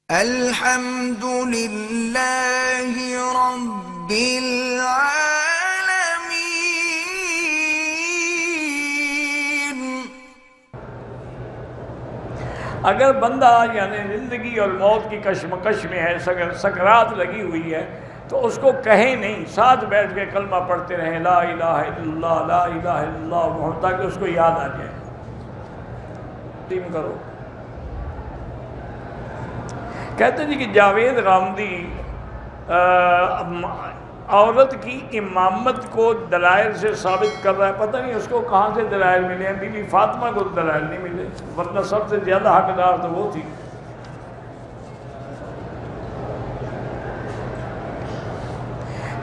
الحمد للہ رب العالمین۔ اگر بندہ یعنی زندگی اور موت کی کشمکش میں ہے، سکرات لگی ہوئی ہے، تو اس کو کہیں نہیں، ساتھ بیٹھ کے کلمہ پڑھتے رہیں، لا الہ الا اللہ لا الہ الا اللہ محمد، تاکہ اس کو یاد آ جائے۔ تیم کرو۔ کہتے ہیں کہ جاوید غامدی عورت کی امامت کو دلائل سے ثابت کر رہا ہے، پتہ نہیں اس کو کہاں سے دلائل ملے ہیں، بی بی فاطمہ کو دلائل نہیں ملے، ورنہ سب سے زیادہ حقدار تو وہ تھی۔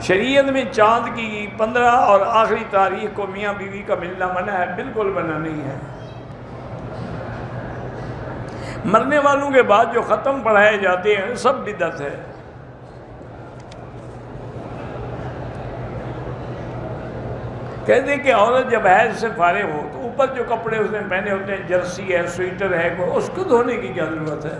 شریعت میں چاند کی 15 اور آخری تاریخ کو میاں بیوی کا ملنا منع ہے، بالکل منع نہیں ہے۔ مرنے والوں کے بعد جو ختم پڑھائے جاتے ہیں سب بدعت ہے۔ کہتے ہیں کہ عورت جب حیض سے فارغ ہو تو اوپر جو کپڑے اس نے پہنے ہوتے ہیں، جرسی ہے، سویٹر ہے، اس کو دھونے کی کیا ضرورت ہے؟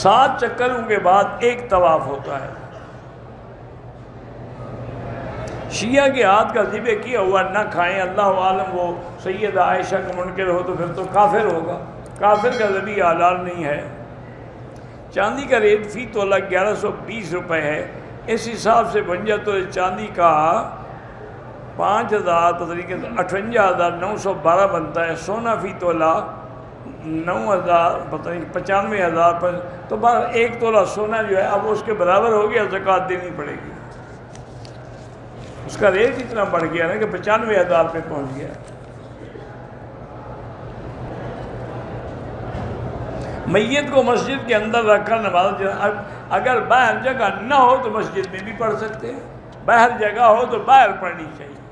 سات چکروں کے بعد ایک طواف ہوتا ہے۔ شیعہ کے ہاتھ کا ذبح کیا ہوا نہ کھائیں، اللہ عالم وہ سیدہ عائشہ کا منکر ہو تو پھر تو کافر ہوگا، کافر کا ذبح حلال نہیں ہے۔ چاندی کا ریٹ فی تولہ 1120 روپے ہے، اس حساب سے بن جائے تو چاندی کا 5000 تقریباً 58,912 بنتا ہے، سونا فی تولہ 9000 پتہ نہیں 95,000 پر، تو بہر ایک تولہ سونا جو ہے اب اس کے برابر ہو گیا، زکوٰۃ دینی پڑے گی۔ اس کا ریٹ اتنا بڑھ گیا نا کہ 95,000 پہ پہنچ گیا۔ میت کو مسجد کے اندر رکھ کر نماز، اگر باہر جگہ نہ ہو تو مسجد میں بھی پڑھ سکتے ہیں، باہر جگہ ہو تو باہر پڑھنی چاہیے۔